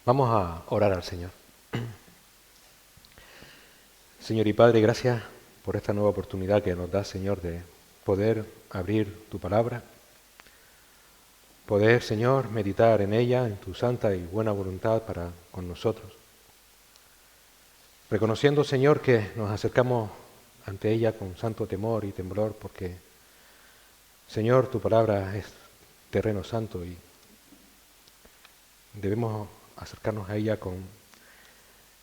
Vamos a orar al Señor. Señor y Padre, gracias por esta nueva oportunidad que nos da, Señor, de poder abrir tu palabra, poder, Señor, meditar en ella, en tu santa y buena voluntad para con nosotros. Reconociendo, Señor, que nos acercamos ante ella con santo temor y temblor, porque, Señor, tu palabra es terreno santo y debemos acercarnos a ella con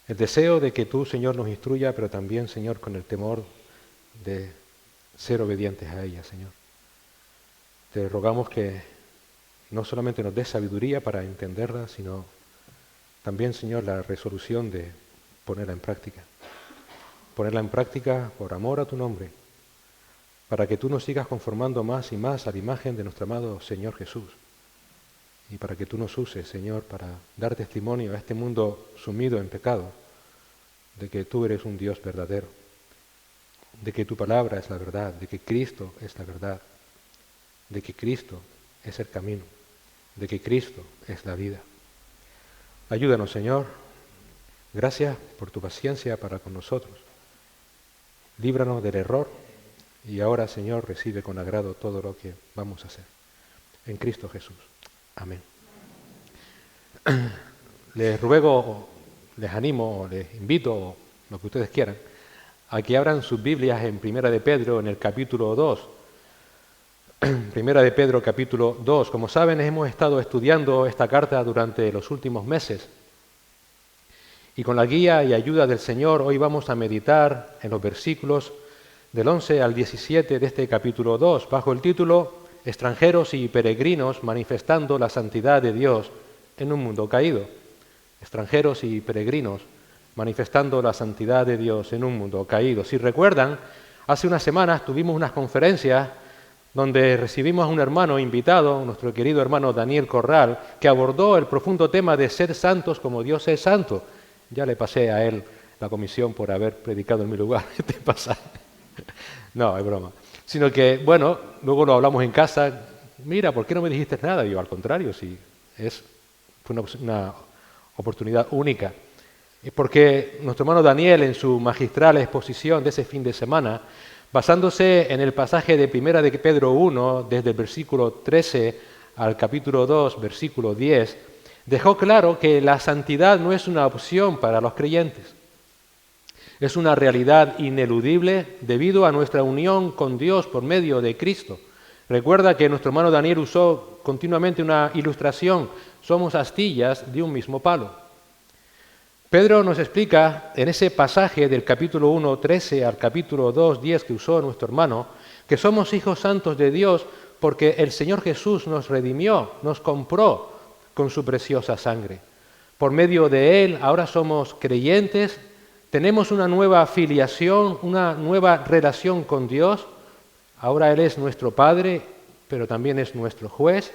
el deseo de que tú, Señor, nos instruya, pero también, Señor, con el temor de ser obedientes a ella, Señor. Te rogamos que no solamente nos des sabiduría para entenderla, sino también, Señor, la resolución de ponerla en práctica. Ponerla en práctica por amor a tu nombre, para que tú nos sigas conformando más y más a la imagen de nuestro amado Señor Jesús. Y para que tú nos uses, Señor, para dar testimonio a este mundo sumido en pecado, de que tú eres un Dios verdadero, de que tu palabra es la verdad, de que Cristo es la verdad, de que Cristo es el camino, de que Cristo es la vida. Ayúdanos, Señor. Gracias por tu paciencia para con nosotros. Líbranos del error y ahora, Señor, recibe con agrado todo lo que vamos a hacer. En Cristo Jesús. Amén. Les ruego, les animo, les invito, lo que ustedes quieran, a que abran sus Biblias en Primera de Pedro, en el capítulo 2. Primera de Pedro, capítulo 2. Como saben, hemos estado estudiando esta carta durante los últimos meses. Y con la guía y ayuda del Señor, hoy vamos a meditar en los versículos del 11 al 17 de este capítulo 2, bajo el título Extranjeros y peregrinos manifestando la santidad de Dios en un mundo caído. Extranjeros y peregrinos manifestando la santidad de Dios en un mundo caído. Si recuerdan, hace unas semanas tuvimos unas conferencias donde recibimos a un hermano invitado, nuestro querido hermano Daniel Corral, que abordó el profundo tema de ser santos como Dios es santo. Ya le pasé a él la comisión por haber predicado en mi lugar este pasaje. No, es broma. Sino que, bueno, luego lo hablamos en casa. Mira, ¿por qué no me dijiste nada? Y yo, al contrario, sí, fue una oportunidad única. Es porque nuestro hermano Daniel, en su magistral exposición de ese fin de semana, basándose en el pasaje de Primera de Pedro 1, desde el versículo 13 al capítulo 2, versículo 10, dejó claro que la santidad no es una opción para los creyentes. Es una realidad ineludible debido a nuestra unión con Dios por medio de Cristo. Recuerda que nuestro hermano Daniel usó continuamente una ilustración. Somos astillas de un mismo palo. Pedro nos explica en ese pasaje del capítulo 1, 13 al capítulo 2, 10 que usó nuestro hermano, que somos hijos santos de Dios porque el Señor Jesús nos redimió, nos compró con su preciosa sangre. Por medio de Él ahora somos creyentes. Tenemos una nueva filiación, una nueva relación con Dios. Ahora Él es nuestro Padre, pero también es nuestro juez.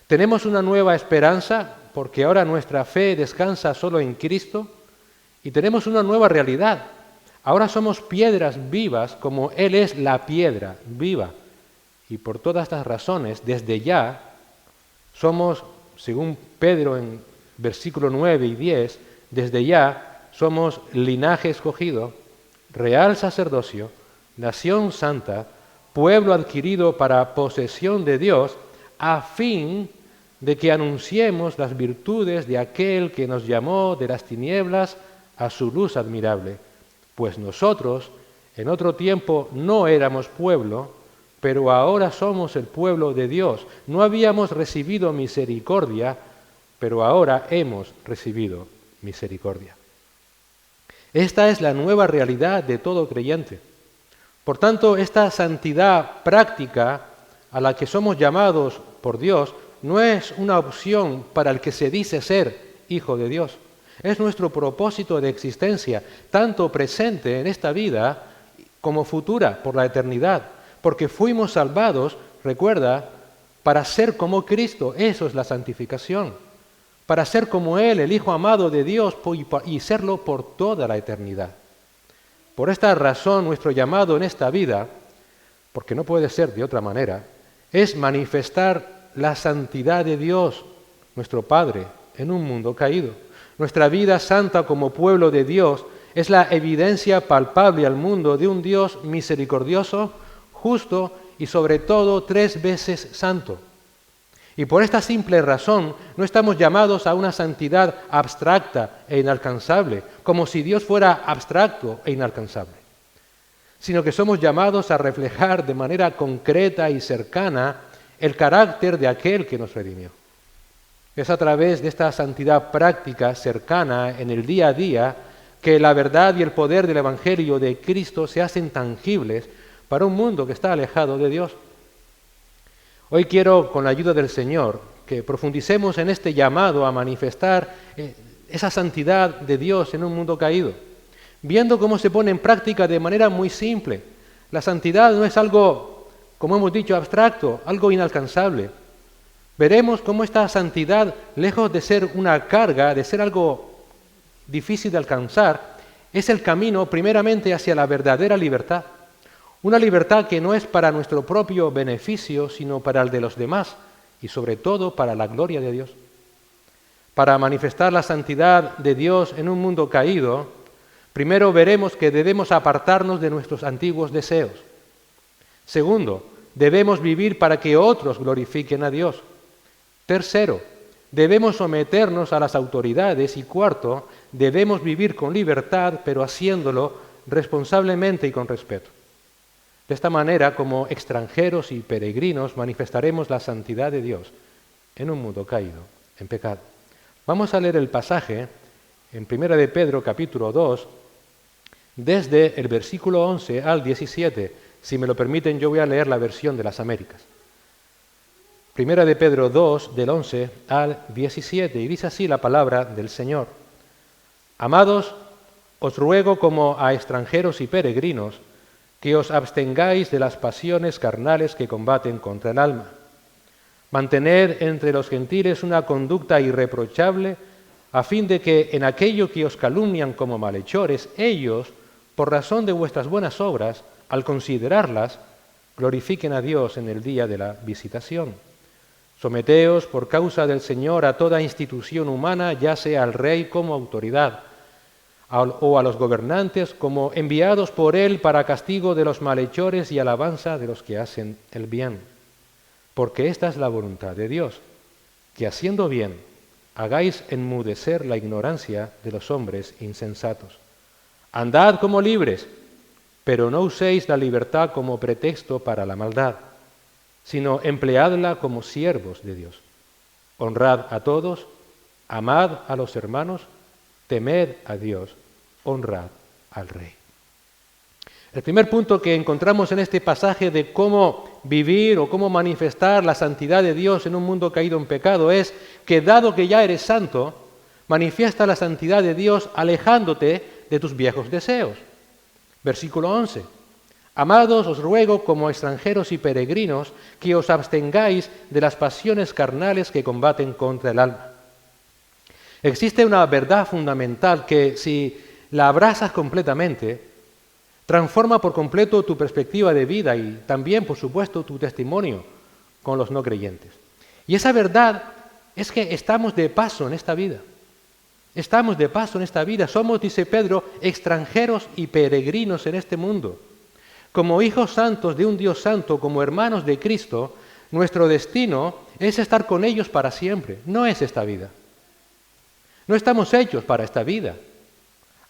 Tenemos una nueva esperanza, porque ahora nuestra fe descansa solo en Cristo. Y tenemos una nueva realidad. Ahora somos piedras vivas, como Él es la piedra viva. Y por todas estas razones, desde ya, somos, según Pedro en versículo 9 y 10, desde ya, somos linaje escogido, real sacerdocio, nación santa, pueblo adquirido para posesión de Dios, a fin de que anunciemos las virtudes de aquel que nos llamó de las tinieblas a su luz admirable. Pues nosotros, en otro tiempo, no éramos pueblo, pero ahora somos el pueblo de Dios. No habíamos recibido misericordia, pero ahora hemos recibido misericordia. Esta es la nueva realidad de todo creyente. Por tanto, esta santidad práctica a la que somos llamados por Dios no es una opción para el que se dice ser hijo de Dios. Es nuestro propósito de existencia, tanto presente en esta vida como futura por la eternidad. Porque fuimos salvados, recuerda, para ser como Cristo. Eso es la santificación. Para ser como Él, el Hijo amado de Dios, y serlo por toda la eternidad. Por esta razón, nuestro llamado en esta vida, porque no puede ser de otra manera, es manifestar la santidad de Dios, nuestro Padre, en un mundo caído. Nuestra vida santa como pueblo de Dios es la evidencia palpable al mundo de un Dios misericordioso, justo y sobre todo 3 veces santo. Y por esta simple razón no estamos llamados a una santidad abstracta e inalcanzable, como si Dios fuera abstracto e inalcanzable, sino que somos llamados a reflejar de manera concreta y cercana el carácter de aquel que nos redimió. Es a través de esta santidad práctica, cercana, en el día a día, que la verdad y el poder del Evangelio de Cristo se hacen tangibles para un mundo que está alejado de Dios. Hoy quiero, con la ayuda del Señor, que profundicemos en este llamado a manifestar esa santidad de Dios en un mundo caído, viendo cómo se pone en práctica de manera muy simple. La santidad no es algo, como hemos dicho, abstracto, algo inalcanzable. Veremos cómo esta santidad, lejos de ser una carga, de ser algo difícil de alcanzar, es el camino primeramente hacia la verdadera libertad. Una libertad que no es para nuestro propio beneficio, sino para el de los demás y sobre todo para la gloria de Dios. Para manifestar la santidad de Dios en un mundo caído, primero veremos que debemos apartarnos de nuestros antiguos deseos. Segundo, debemos vivir para que otros glorifiquen a Dios. Tercero, debemos someternos a las autoridades. Y cuarto, debemos vivir con libertad, pero haciéndolo responsablemente y con respeto. De esta manera, como extranjeros y peregrinos, manifestaremos la santidad de Dios en un mundo caído, en pecado. Vamos a leer el pasaje en 1 de Pedro, capítulo 2, desde el versículo 11 al 17. Si me lo permiten, yo voy a leer la versión de las Américas. 1 de Pedro 2, del 11 al 17, y dice así la palabra del Señor. Amados, os ruego como a extranjeros y peregrinos, que os abstengáis de las pasiones carnales que combaten contra el alma. Mantened entre los gentiles una conducta irreprochable, a fin de que en aquello que os calumnian como malhechores, ellos, por razón de vuestras buenas obras, al considerarlas, glorifiquen a Dios en el día de la visitación. Someteos por causa del Señor a toda institución humana, ya sea al rey como autoridad, o a los gobernantes como enviados por Él para castigo de los malhechores y alabanza de los que hacen el bien. Porque esta es la voluntad de Dios, que haciendo bien hagáis enmudecer la ignorancia de los hombres insensatos. Andad como libres, pero no uséis la libertad como pretexto para la maldad, sino empleadla como siervos de Dios. Honrad a todos, amad a los hermanos, temed a Dios, honrad al Rey. El primer punto que encontramos en este pasaje de cómo vivir o cómo manifestar la santidad de Dios en un mundo caído en pecado es que, dado que ya eres santo, manifiesta la santidad de Dios alejándote de tus viejos deseos. Versículo 11. Amados, os ruego como extranjeros y peregrinos que os abstengáis de las pasiones carnales que combaten contra el alma. Existe una verdad fundamental que, si la abrazas completamente, transforma por completo tu perspectiva de vida y también, por supuesto, tu testimonio con los no creyentes. Y esa verdad es que estamos de paso en esta vida. Estamos de paso en esta vida. Somos, dice Pedro, extranjeros y peregrinos en este mundo. Como hijos santos de un Dios santo, como hermanos de Cristo, nuestro destino es estar con ellos para siempre. No es esta vida. No estamos hechos para esta vida.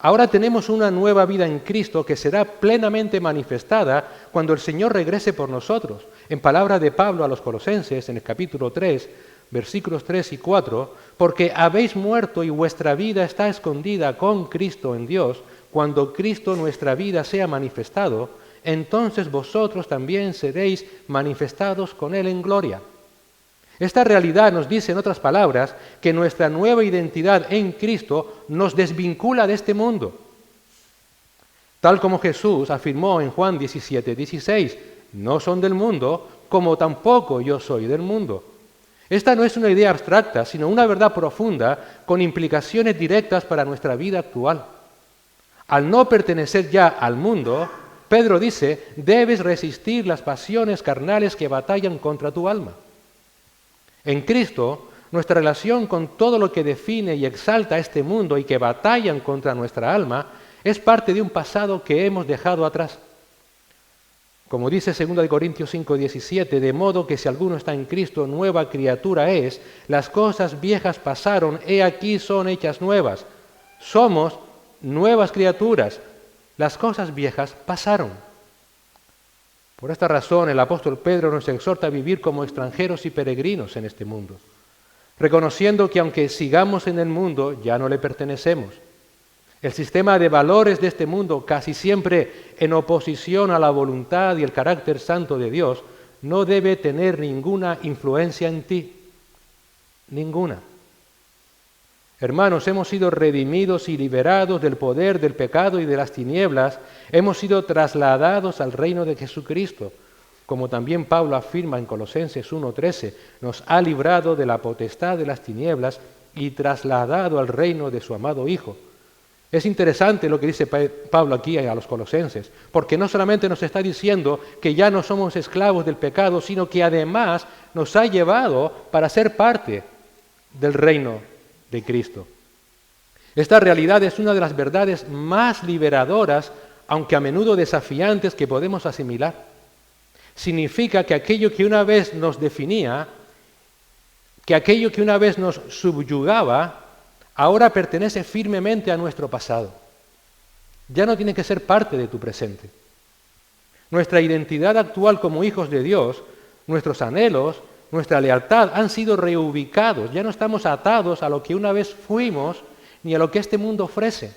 Ahora tenemos una nueva vida en Cristo que será plenamente manifestada cuando el Señor regrese por nosotros. En palabra de Pablo a los Colosenses, en el capítulo 3, versículos 3 y 4, porque habéis muerto y vuestra vida está escondida con Cristo en Dios, cuando Cristo nuestra vida sea manifestado, entonces vosotros también seréis manifestados con Él en gloria. Esta realidad nos dice, en otras palabras, que nuestra nueva identidad en Cristo nos desvincula de este mundo. Tal como Jesús afirmó en Juan 17:16, no son del mundo, como tampoco yo soy del mundo. Esta no es una idea abstracta, sino una verdad profunda con implicaciones directas para nuestra vida actual. Al no pertenecer ya al mundo, Pedro dice, debes resistir las pasiones carnales que batallan contra tu alma. En Cristo nuestra relación con todo lo que define y exalta este mundo y que batallan contra nuestra alma, es parte de un pasado que hemos dejado atrás. Como dice 2 Corintios 5:17, de modo que si alguno está en Cristo, nueva criatura es, las cosas viejas pasaron, he aquí son hechas nuevas. Somos nuevas criaturas, las cosas viejas pasaron. Por esta razón el apóstol Pedro nos exhorta a vivir como extranjeros y peregrinos en este mundo, reconociendo que aunque sigamos en el mundo, ya no le pertenecemos. El sistema de valores de este mundo, casi siempre en oposición a la voluntad y el carácter santo de Dios, no debe tener ninguna influencia en ti. Ninguna. Hermanos, hemos sido redimidos y liberados del poder del pecado y de las tinieblas. Hemos sido trasladados al reino de Jesucristo. Como también Pablo afirma en Colosenses 1:13, nos ha librado de la potestad de las tinieblas y trasladado al reino de su amado Hijo. Es interesante lo que dice Pablo aquí a los colosenses, porque no solamente nos está diciendo que ya no somos esclavos del pecado, sino que además nos ha llevado para ser parte del reino de Cristo. Esta realidad es una de las verdades más liberadoras, aunque a menudo desafiantes, que podemos asimilar. Significa que aquello que una vez nos definía, que aquello que una vez nos subyugaba, ahora pertenece firmemente a nuestro pasado. Ya no tiene que ser parte de tu presente. Nuestra identidad actual como hijos de Dios, nuestros anhelos, nuestra lealtad han sido reubicados. Ya no estamos atados a lo que una vez fuimos ni a lo que este mundo ofrece.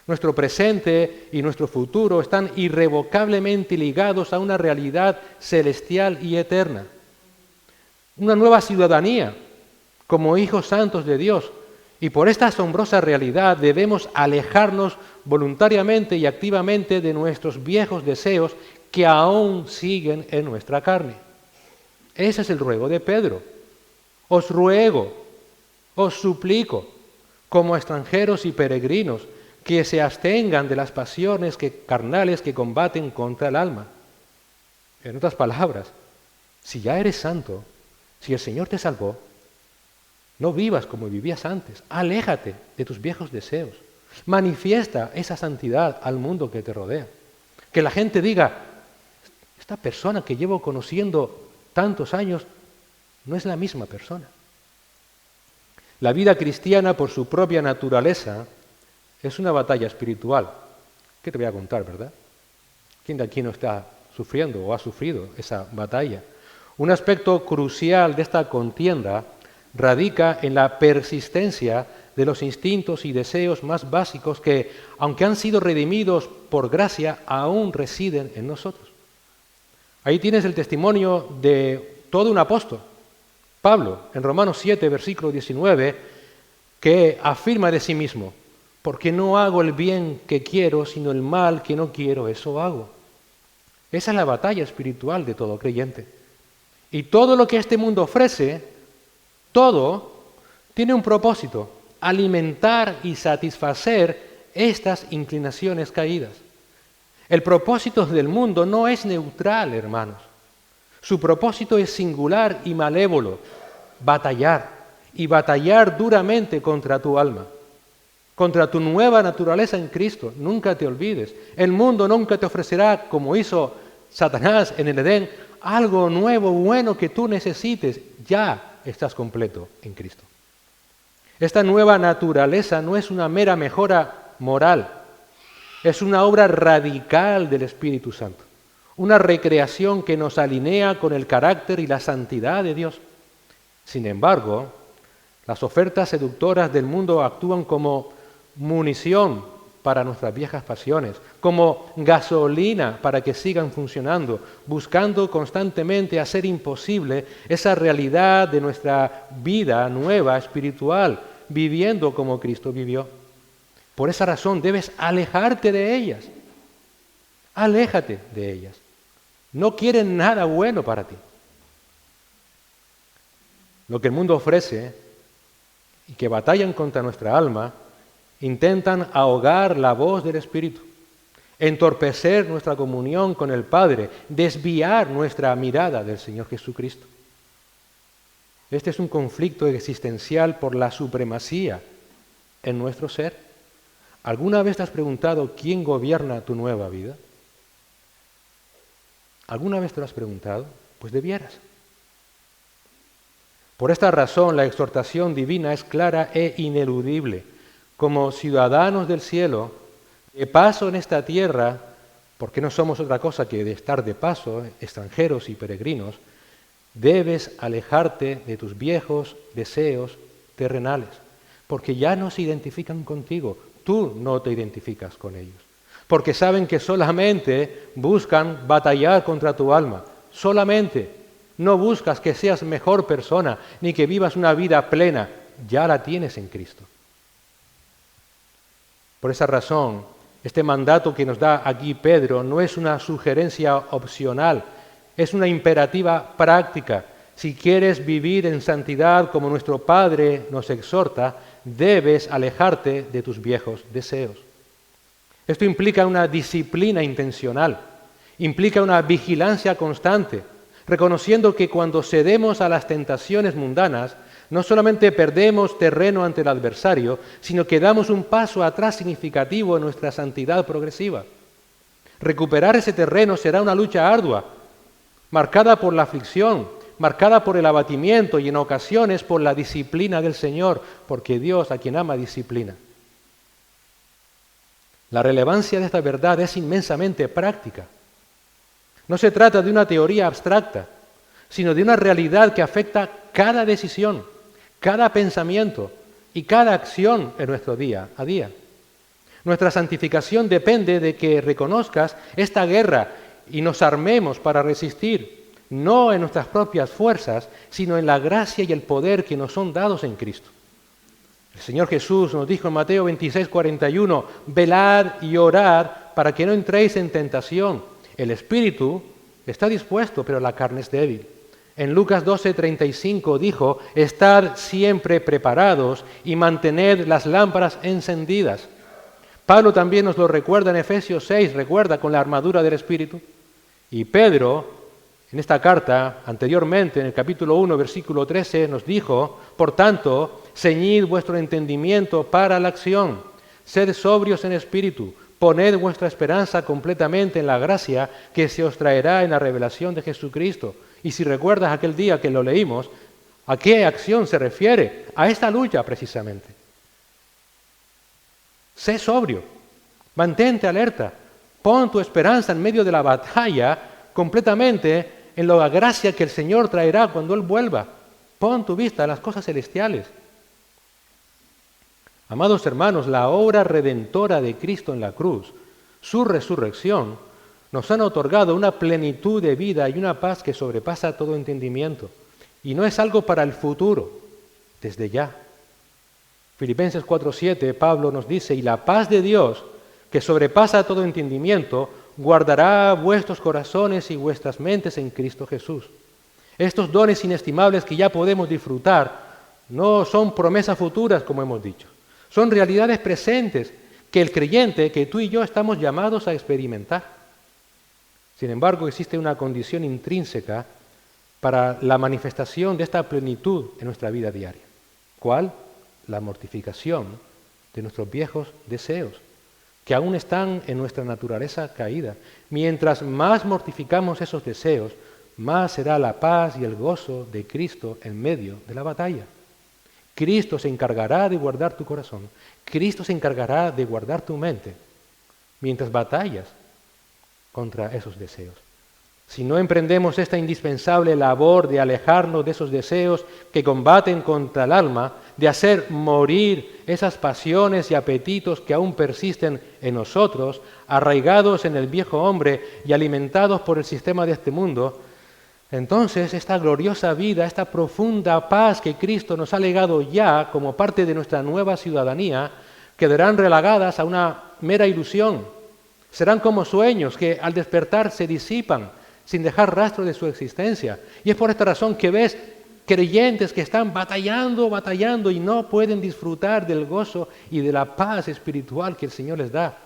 Nuestro presente y nuestro futuro están irrevocablemente ligados a una realidad celestial y eterna. Una nueva ciudadanía como hijos santos de Dios. Y por esta asombrosa realidad debemos alejarnos voluntariamente y activamente de nuestros viejos deseos que aún siguen en nuestra carne. Ese es el ruego de Pedro. Os ruego, os suplico, como extranjeros y peregrinos, que se abstengan de las pasiones carnales que combaten contra el alma. En otras palabras, si ya eres santo, si el Señor te salvó, no vivas como vivías antes. Aléjate de tus viejos deseos. Manifiesta esa santidad al mundo que te rodea. Que la gente diga, esta persona que llevo conociendo tantos años no es la misma persona. La vida cristiana, por su propia naturaleza, es una batalla espiritual. ¿Qué te voy a contar, verdad? ¿Quién de aquí no está sufriendo o ha sufrido esa batalla? Un aspecto crucial de esta contienda radica en la persistencia de los instintos y deseos más básicos que, aunque han sido redimidos por gracia, aún residen en nosotros. Ahí tienes el testimonio de todo un apóstol, Pablo, en Romanos 7, versículo 19, que afirma de sí mismo, porque no hago el bien que quiero, sino el mal que no quiero, eso hago. Esa es la batalla espiritual de todo creyente. Y todo lo que este mundo ofrece, todo tiene un propósito, alimentar y satisfacer estas inclinaciones caídas. El propósito del mundo no es neutral, hermanos. Su propósito es singular y malévolo, batallar, y batallar duramente contra tu alma, contra tu nueva naturaleza en Cristo. Nunca te olvides. El mundo nunca te ofrecerá, como hizo Satanás en el Edén, algo nuevo, bueno que tú necesites. Ya estás completo en Cristo. Esta nueva naturaleza no es una mera mejora moral, es una obra radical del Espíritu Santo, una recreación que nos alinea con el carácter y la santidad de Dios. Sin embargo, las ofertas seductoras del mundo actúan como munición para nuestras viejas pasiones, como gasolina para que sigan funcionando, buscando constantemente hacer imposible esa realidad de nuestra vida nueva, espiritual, viviendo como Cristo vivió. Por esa razón debes alejarte de ellas. Aléjate de ellas. No quieren nada bueno para ti. Lo que el mundo ofrece y que batallan contra nuestra alma, intentan ahogar la voz del Espíritu, entorpecer nuestra comunión con el Padre, desviar nuestra mirada del Señor Jesucristo. Este es un conflicto existencial por la supremacía en nuestro ser. ¿Alguna vez te has preguntado quién gobierna tu nueva vida? ¿Alguna vez te lo has preguntado? Pues debieras. Por esta razón, la exhortación divina es clara e ineludible. Como ciudadanos del cielo, de paso en esta tierra, porque no somos otra cosa que de estar de paso, extranjeros y peregrinos, debes alejarte de tus viejos deseos terrenales, porque ya no se identifican contigo, tú no te identificas con ellos, porque saben que solamente buscan batallar contra tu alma, solamente. No buscas que seas mejor persona, ni que vivas una vida plena, ya la tienes en Cristo. Por esa razón, este mandato que nos da aquí Pedro no es una sugerencia opcional, es una imperativa práctica. Si quieres vivir en santidad como nuestro Padre nos exhorta, debes alejarte de tus viejos deseos. Esto implica una disciplina intencional, implica una vigilancia constante, reconociendo que cuando cedemos a las tentaciones mundanas, no solamente perdemos terreno ante el adversario, sino que damos un paso atrás significativo en nuestra santidad progresiva. Recuperar ese terreno será una lucha ardua, marcada por la aflicción, marcada por el abatimiento y en ocasiones por la disciplina del Señor, porque Dios a quien ama disciplina. La relevancia de esta verdad es inmensamente práctica. No se trata de una teoría abstracta, sino de una realidad que afecta cada decisión, cada pensamiento y cada acción en nuestro día a día. Nuestra santificación depende de que reconozcas esta guerra y nos armemos para resistir, no en nuestras propias fuerzas, sino en la gracia y el poder que nos son dados en Cristo. El Señor Jesús nos dijo en Mateo 26:41, velad y orad para que no entréis en tentación. El espíritu está dispuesto, pero la carne es débil. En Lucas 12:35 dijo, estad siempre preparados y mantened las lámparas encendidas. Pablo también nos lo recuerda en Efesios 6, recuerda, con la armadura del espíritu. Y Pedro, en esta carta, anteriormente, en el capítulo 1, versículo 13, nos dijo, por tanto, ceñid vuestro entendimiento para la acción, sed sobrios en espíritu, poned vuestra esperanza completamente en la gracia que se os traerá en la revelación de Jesucristo. Y si recuerdas aquel día que lo leímos, ¿a qué acción se refiere? A esta lucha precisamente. Sé sobrio, mantente alerta, pon tu esperanza en medio de la batalla completamente en la gracia que el Señor traerá cuando Él vuelva. Pon tu vista en las cosas celestiales. Amados hermanos, la obra redentora de Cristo en la cruz, su resurrección, nos han otorgado una plenitud de vida y una paz que sobrepasa todo entendimiento. Y no es algo para el futuro, desde ya. Filipenses 4:7, Pablo nos dice, y la paz de Dios, que sobrepasa todo entendimiento, guardará vuestros corazones y vuestras mentes en Cristo Jesús. Estos dones inestimables que ya podemos disfrutar no son promesas futuras, como hemos dicho. Son realidades presentes que el creyente, que tú y yo estamos llamados a experimentar. Sin embargo, existe una condición intrínseca para la manifestación de esta plenitud en nuestra vida diaria. ¿Cuál? La mortificación de nuestros viejos deseos, que aún están en nuestra naturaleza caída. Mientras más mortificamos esos deseos, más será la paz y el gozo de Cristo en medio de la batalla. Cristo se encargará de guardar tu corazón. Cristo se encargará de guardar tu mente mientras batallas contra esos deseos. Si no emprendemos esta indispensable labor de alejarnos de esos deseos que combaten contra el alma, de hacer morir esas pasiones y apetitos que aún persisten en nosotros, arraigados en el viejo hombre y alimentados por el sistema de este mundo, entonces esta gloriosa vida, esta profunda paz que Cristo nos ha legado ya como parte de nuestra nueva ciudadanía, quedarán relagadas a una mera ilusión. Serán como sueños que al despertar se disipan sin dejar rastro de su existencia. Y es por esta razón que ves creyentes que están batallando y no pueden disfrutar del gozo y de la paz espiritual que el Señor les da.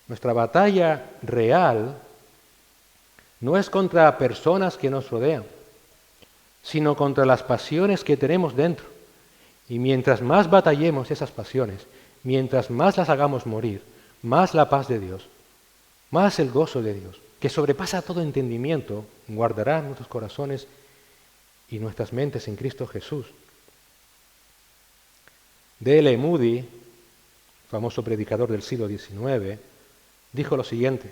Nuestra batalla real no es contra personas que nos rodean. sino contra las pasiones que tenemos dentro. Y mientras más batallemos esas pasiones, mientras más las hagamos morir, más la paz de Dios, más el gozo de Dios, que sobrepasa todo entendimiento, guardará nuestros corazones y nuestras mentes en Cristo Jesús. D.L. Moody, famoso predicador del siglo XIX, dijo lo siguiente: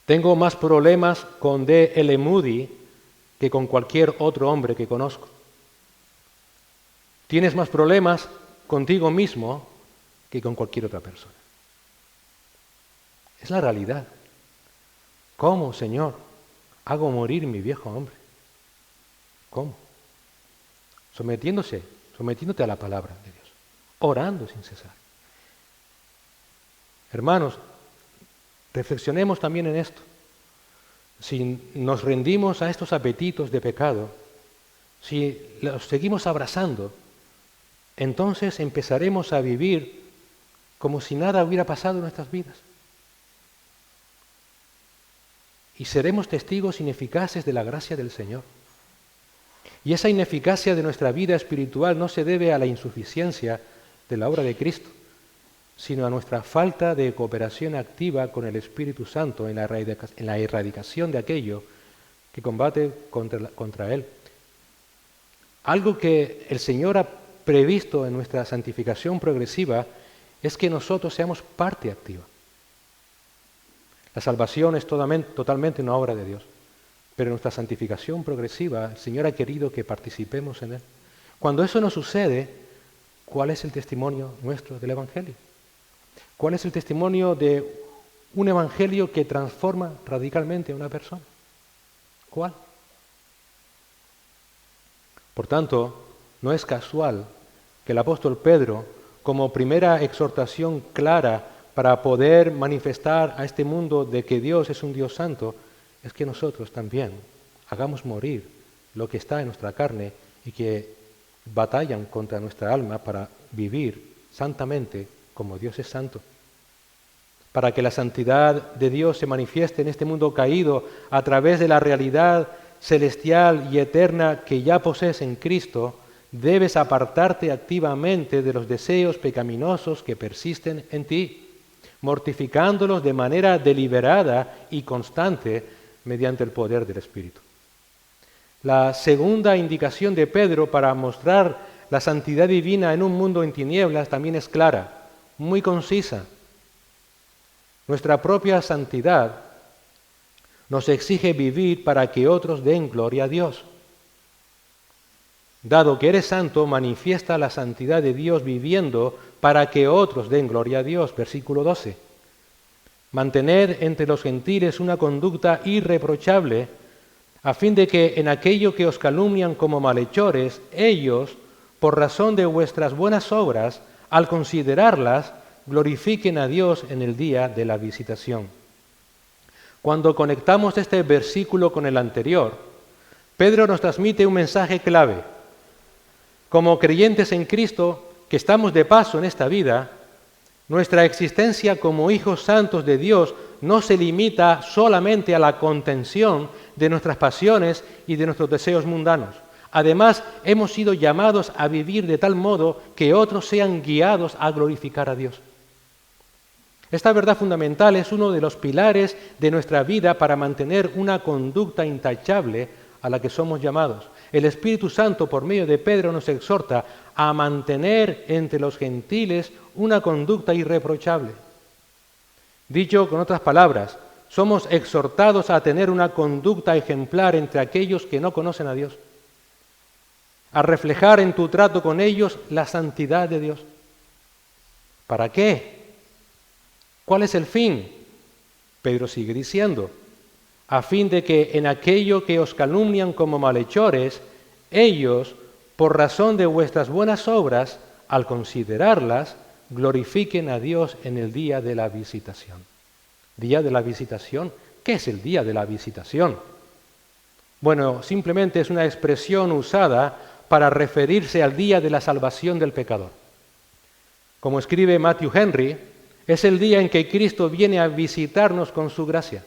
tengo más problemas con D.L. Moody que con cualquier otro hombre que conozco. Tienes más problemas contigo mismo que con cualquier otra persona. Es la realidad. ¿Cómo, Señor, hago morir mi viejo hombre? ¿Cómo? Sometiéndote a la palabra de Dios, orando sin cesar. Hermanos, reflexionemos también en esto. Si nos rendimos a estos apetitos de pecado, si los seguimos abrazando, entonces empezaremos a vivir como si nada hubiera pasado en nuestras vidas. Y seremos testigos ineficaces de la gracia del Señor. Y esa ineficacia de nuestra vida espiritual no se debe a la insuficiencia de la obra de Cristo, sino a nuestra falta de cooperación activa con el Espíritu Santo en la erradicación de aquello que combate contra Él. Algo que el Señor ha previsto en nuestra santificación progresiva es que nosotros seamos parte activa. La salvación es totalmente una obra de Dios, pero en nuestra santificación progresiva el Señor ha querido que participemos en Él. Cuando eso no sucede, ¿cuál es el testimonio nuestro del Evangelio? ¿Cuál es el testimonio de un evangelio que transforma radicalmente a una persona? ¿Cuál? Por tanto, no es casual que el apóstol Pedro, como primera exhortación clara para poder manifestar a este mundo de que Dios es un Dios santo, es que nosotros también hagamos morir lo que está en nuestra carne y que batallan contra nuestra alma para vivir santamente como Dios es santo. Para que la santidad de Dios se manifieste en este mundo caído a través de la realidad celestial y eterna que ya posees en Cristo, debes apartarte activamente de los deseos pecaminosos que persisten en ti, mortificándolos de manera deliberada y constante mediante el poder del Espíritu. La segunda indicación de Pedro para mostrar la santidad divina en un mundo en tinieblas también es clara, muy concisa. Nuestra propia santidad nos exige vivir para que otros den gloria a Dios. Dado que eres santo, manifiesta la santidad de Dios viviendo para que otros den gloria a Dios. Versículo 12. Mantened entre los gentiles una conducta irreprochable, a fin de que en aquello que os calumnian como malhechores, ellos, por razón de vuestras buenas obras, al considerarlas, glorifiquen a Dios en el día de la visitación. Cuando conectamos este versículo con el anterior, Pedro nos transmite un mensaje clave. Como creyentes en Cristo, que estamos de paso en esta vida, nuestra existencia como hijos santos de Dios no se limita solamente a la contención de nuestras pasiones y de nuestros deseos mundanos. Además, hemos sido llamados a vivir de tal modo que otros sean guiados a glorificar a Dios. Esta verdad fundamental es uno de los pilares de nuestra vida para mantener una conducta intachable a la que somos llamados. El Espíritu Santo, por medio de Pedro, nos exhorta a mantener entre los gentiles una conducta irreprochable. Dicho con otras palabras, somos exhortados a tener una conducta ejemplar entre aquellos que no conocen a Dios, a reflejar en tu trato con ellos la santidad de Dios. ¿Para qué? ¿Cuál es el fin? Pedro sigue diciendo, a fin de que en aquello que os calumnian como malhechores, ellos, por razón de vuestras buenas obras, al considerarlas, glorifiquen a Dios en el día de la visitación. ¿Día de la visitación? ¿Qué es el día de la visitación? Bueno, simplemente es una expresión usada para referirse al día de la salvación del pecador. Como escribe Matthew Henry, es el día en que Cristo viene a visitarnos con su gracia.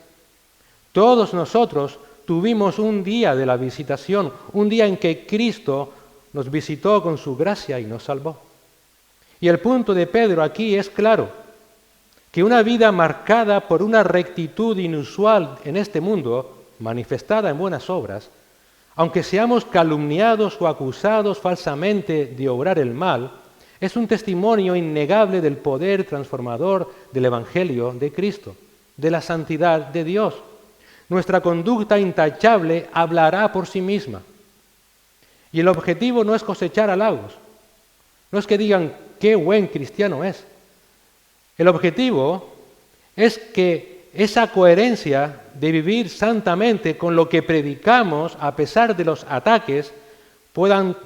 Todos nosotros tuvimos un día de la visitación, un día en que Cristo nos visitó con su gracia y nos salvó. Y el punto de Pedro aquí es claro, que una vida marcada por una rectitud inusual en este mundo, manifestada en buenas obras, aunque seamos calumniados o acusados falsamente de obrar el mal, es un testimonio innegable del poder transformador del Evangelio de Cristo, de la santidad de Dios. Nuestra conducta intachable hablará por sí misma. Y el objetivo no es cosechar halagos, no es que digan qué buen cristiano es. El objetivo es que esa coherencia de vivir santamente con lo que predicamos, a pesar de los ataques, puedan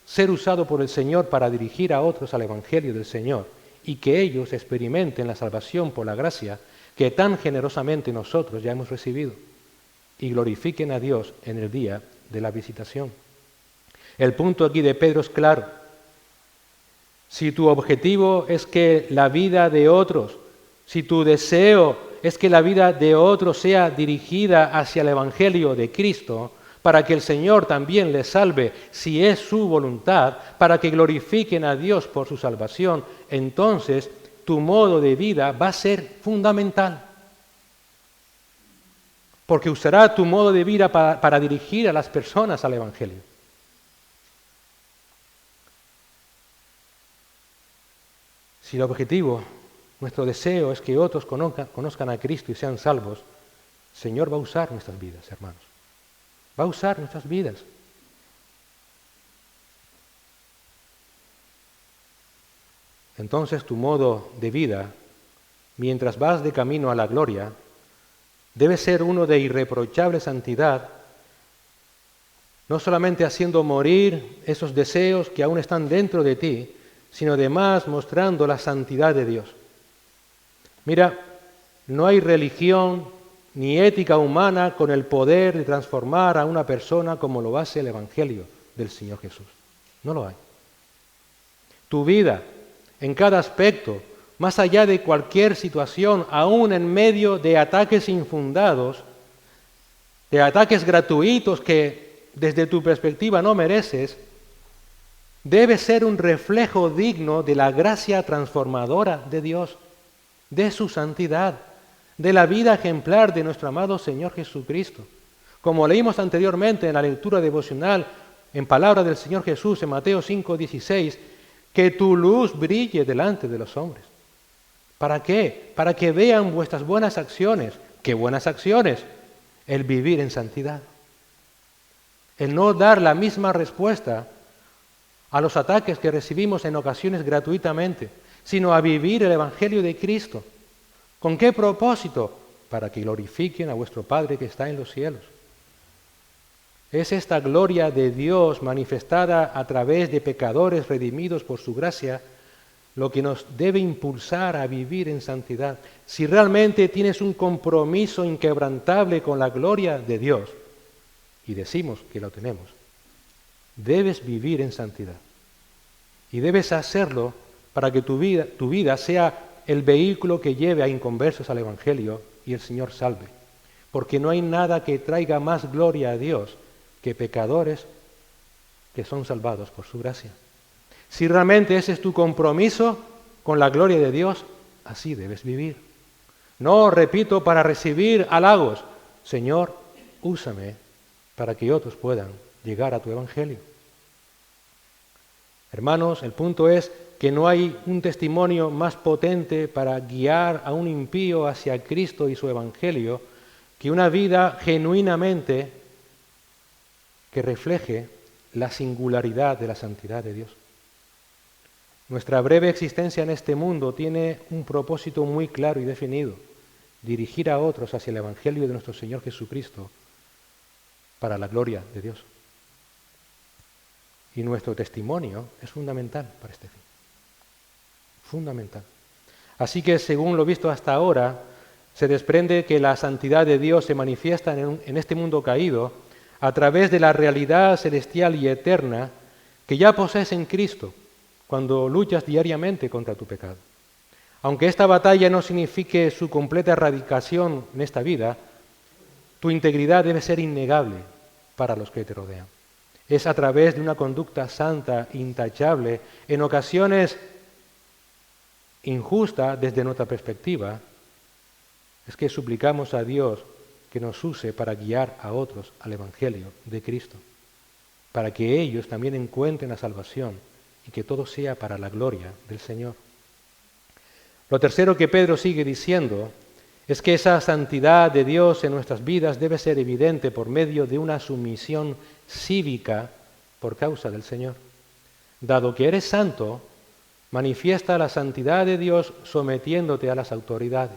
ser usado por el Señor para dirigir a otros al Evangelio del Señor y que ellos experimenten la salvación por la gracia que tan generosamente nosotros ya hemos recibido y glorifiquen a Dios en el día de la visitación. El punto aquí de Pedro es claro. Si tu objetivo es que la vida de otros, si tu deseo es que la vida de otros sea dirigida hacia el Evangelio de Cristo, para que el Señor también les salve, si es su voluntad, para que glorifiquen a Dios por su salvación, entonces tu modo de vida va a ser fundamental. Porque usará tu modo de vida para dirigir a las personas al Evangelio. Si el objetivo, nuestro deseo es que otros conozcan a Cristo y sean salvos, el Señor va a usar nuestras vidas, hermanos. Va a usar nuestras vidas. Entonces tu modo de vida, mientras vas de camino a la gloria, debe ser uno de irreprochable santidad, no solamente haciendo morir esos deseos que aún están dentro de ti, sino además mostrando la santidad de Dios. Mira, no hay religión ni ética humana con el poder de transformar a una persona como lo hace el Evangelio del Señor Jesús. No lo hay. Tu vida, en cada aspecto, más allá de cualquier situación, aún en medio de ataques infundados, de ataques gratuitos que desde tu perspectiva no mereces, debe ser un reflejo digno de la gracia transformadora de Dios, de su santidad, de la vida ejemplar de nuestro amado Señor Jesucristo. Como leímos anteriormente en la lectura devocional, en palabra del Señor Jesús en Mateo 5:16, que tu luz brille delante de los hombres. ¿Para qué? Para que vean vuestras buenas acciones. ¿Qué buenas acciones? El vivir en santidad. El no dar la misma respuesta a los ataques que recibimos en ocasiones gratuitamente, sino a vivir el Evangelio de Cristo. ¿Con qué propósito? Para que glorifiquen a vuestro Padre que está en los cielos. Es esta gloria de Dios manifestada a través de pecadores redimidos por su gracia lo que nos debe impulsar a vivir en santidad. Si realmente tienes un compromiso inquebrantable con la gloria de Dios, y decimos que lo tenemos, debes vivir en santidad. Y debes hacerlo para que tu vida sea el vehículo que lleve a inconversos al Evangelio y el Señor salve. Porque no hay nada que traiga más gloria a Dios que pecadores que son salvados por su gracia. Si realmente ese es tu compromiso con la gloria de Dios, así debes vivir. No, repito, para recibir halagos. Señor, úsame para que otros puedan llegar a tu Evangelio. Hermanos, el punto es que no hay un testimonio más potente para guiar a un impío hacia Cristo y su Evangelio que una vida genuinamente que refleje la singularidad de la santidad de Dios. Nuestra breve existencia en este mundo tiene un propósito muy claro y definido: dirigir a otros hacia el Evangelio de nuestro Señor Jesucristo para la gloria de Dios. Y nuestro testimonio es fundamental para este fin. Fundamental. Así que, según lo visto hasta ahora, se desprende que la santidad de Dios se manifiesta en este mundo caído a través de la realidad celestial y eterna que ya posees en Cristo cuando luchas diariamente contra tu pecado. Aunque esta batalla no signifique su completa erradicación en esta vida, Tu integridad debe ser innegable para los que te rodean. Es a través de una conducta santa, intachable, en ocasiones injusta desde nuestra perspectiva, es que suplicamos a Dios que nos use para guiar a otros al Evangelio de Cristo, para que ellos también encuentren la salvación y que todo sea para la gloria del Señor. Lo tercero que Pedro sigue diciendo es que esa santidad de Dios en nuestras vidas debe ser evidente por medio de una sumisión cívica por causa del Señor. Dado que eres santo, manifiesta la santidad de Dios sometiéndote a las autoridades.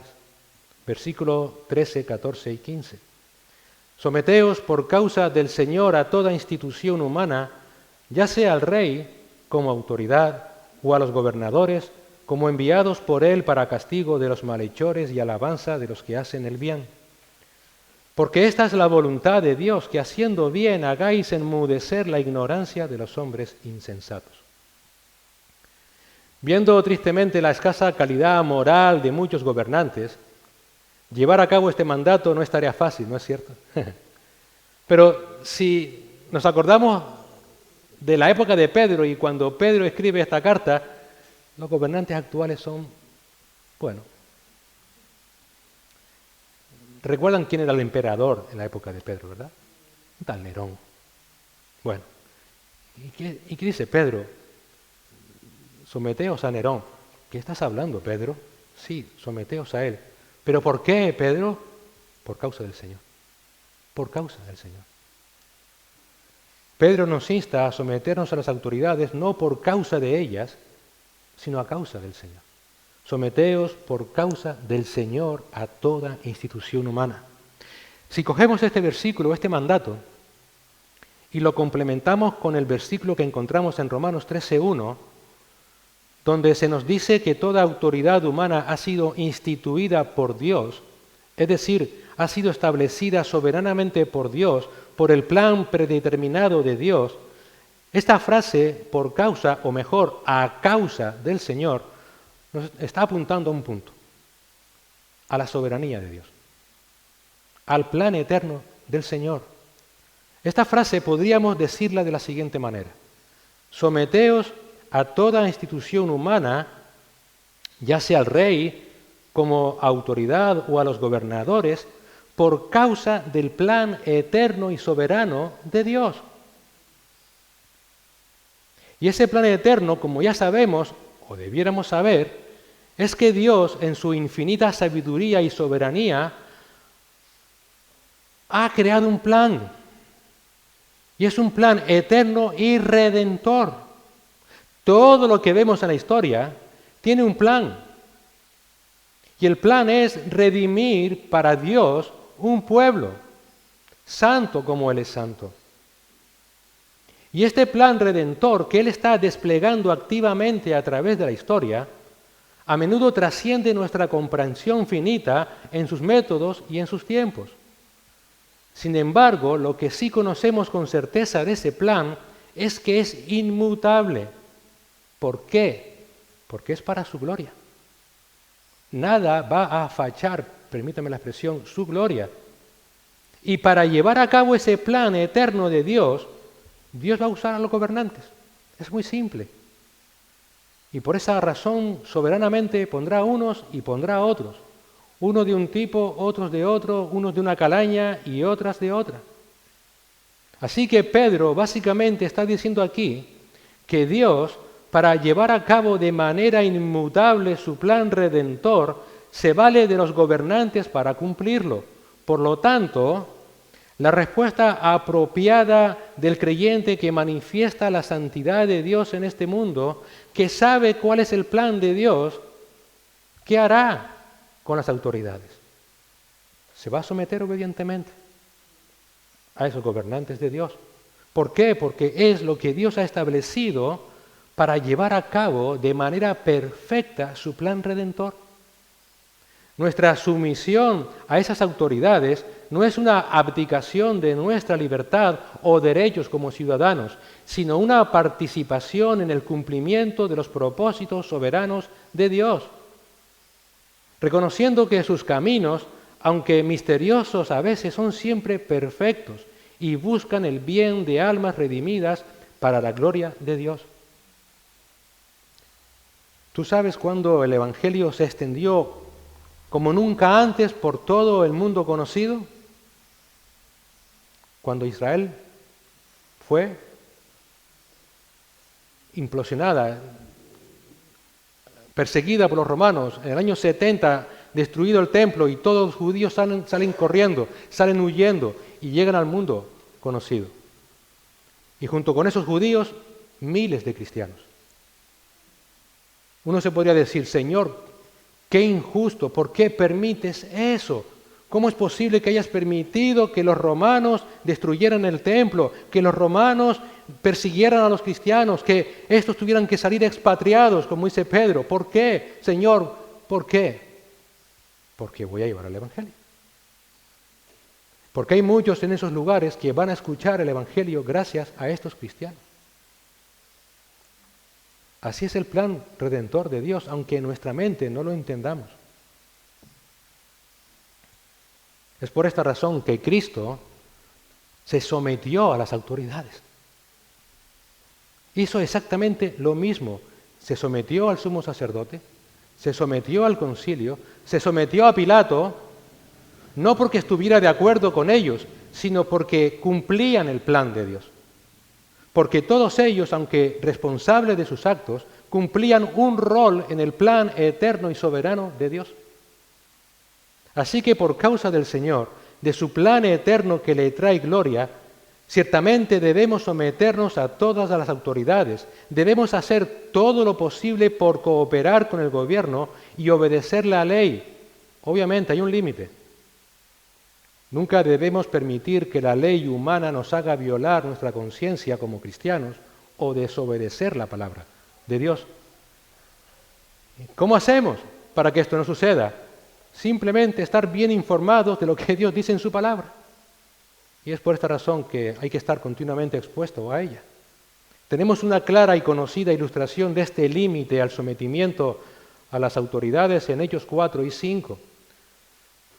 Versículo 13, 14 y 15. Someteos por causa del Señor a toda institución humana, ya sea al rey como autoridad o a los gobernadores como enviados por él para castigo de los malhechores y alabanza de los que hacen el bien. Porque esta es la voluntad de Dios, que haciendo bien hagáis enmudecer la ignorancia de los hombres insensatos. Viendo tristemente la escasa calidad moral de muchos gobernantes, llevar a cabo este mandato no es tarea fácil, ¿no es cierto? Pero si nos acordamos de la época de Pedro y cuando Pedro escribe esta carta, los gobernantes actuales son, bueno, recuerdan quién era el emperador en la época de Pedro, ¿verdad? Un tal Nerón. Bueno, ¿y qué dice Pedro? Someteos a Nerón. ¿Qué estás hablando, Pedro? Sí, someteos a él. ¿Pero por qué, Pedro? Por causa del Señor. Por causa del Señor. Pedro nos insta a someternos a las autoridades no por causa de ellas, sino a causa del Señor. Someteos por causa del Señor a toda institución humana. Si cogemos este versículo, este mandato, y lo complementamos con el versículo que encontramos en Romanos 13:1, donde se nos dice que toda autoridad humana ha sido instituida por Dios, es decir, ha sido establecida soberanamente por Dios, por el plan predeterminado de Dios, esta frase, por causa, o mejor, a causa del Señor, nos está apuntando a un punto, a la soberanía de Dios, al plan eterno del Señor. Esta frase podríamos decirla de la siguiente manera: someteos a toda institución humana, ya sea al rey como autoridad o a los gobernadores, por causa del plan eterno y soberano de Dios. Y ese plan eterno, como ya sabemos, o debiéramos saber, es que Dios, en su infinita sabiduría y soberanía, ha creado un plan. Y es un plan eterno y redentor. Todo lo que vemos en la historia tiene un plan. Y el plan es redimir para Dios un pueblo, santo como Él es santo. Y este plan redentor que Él está desplegando activamente a través de la historia, a menudo trasciende nuestra comprensión finita en sus métodos y en sus tiempos. Sin embargo, lo que sí conocemos con certeza de ese plan es que es inmutable. ¿Por qué? Porque es para su gloria. Nada va a fachar, permítame la expresión, su gloria. Y para llevar a cabo ese plan eterno de Dios, Dios va a usar a los gobernantes. Es muy simple. Y por esa razón, soberanamente pondrá a unos y pondrá a otros. Unos de un tipo, otros de otro, unos de una calaña y otras de otra. Así que Pedro básicamente está diciendo aquí que Dios, para llevar a cabo de manera inmutable su plan redentor, se vale de los gobernantes para cumplirlo. Por lo tanto, la respuesta apropiada del creyente que manifiesta la santidad de Dios en este mundo, que sabe cuál es el plan de Dios, ¿qué hará con las autoridades? Se va a someter obedientemente a esos gobernantes de Dios. ¿Por qué? Porque es lo que Dios ha establecido para llevar a cabo de manera perfecta su plan redentor. Nuestra sumisión a esas autoridades no es una abdicación de nuestra libertad o derechos como ciudadanos, sino una participación en el cumplimiento de los propósitos soberanos de Dios, reconociendo que sus caminos aunque misteriosos a veces, son siempre perfectos y buscan el bien de almas redimidas para la gloria de Dios. ¿Tú sabes cuándo el Evangelio se extendió como nunca antes por todo el mundo conocido? Cuando Israel fue implosionada, perseguida por los romanos, en el año 70, destruido el templo y todos los judíos salen corriendo, salen huyendo y llegan al mundo conocido. Y junto con esos judíos, miles de cristianos. Uno se podría decir, Señor, qué injusto, ¿por qué permites eso? ¿Cómo es posible que hayas permitido que los romanos destruyeran el templo, que los romanos persiguieran a los cristianos, que estos tuvieran que salir expatriados, como dice Pedro? ¿Por qué, Señor? ¿Por qué? Porque voy a llevar el Evangelio. Porque hay muchos en esos lugares que van a escuchar el Evangelio gracias a estos cristianos. Así es el plan redentor de Dios, aunque en nuestra mente no lo entendamos. Es por esta razón que Cristo se sometió a las autoridades. Hizo exactamente lo mismo. Se sometió al sumo sacerdote, se sometió al concilio, se sometió a Pilato, no porque estuviera de acuerdo con ellos, sino porque cumplían el plan de Dios. Porque todos ellos, aunque responsables de sus actos, cumplían un rol en el plan eterno y soberano de Dios. Así que por causa del Señor, de su plan eterno que le trae gloria, ciertamente debemos someternos a todas las autoridades, debemos hacer todo lo posible por cooperar con el gobierno y obedecer la ley. Obviamente hay un límite. Nunca debemos permitir que la ley humana nos haga violar nuestra conciencia como cristianos o desobedecer la palabra de Dios. ¿Cómo hacemos para que esto no suceda? Simplemente estar bien informados de lo que Dios dice en su palabra. Y es por esta razón que hay que estar continuamente expuesto a ella. Tenemos una clara y conocida ilustración de este límite al sometimiento a las autoridades en Hechos 4 y 5.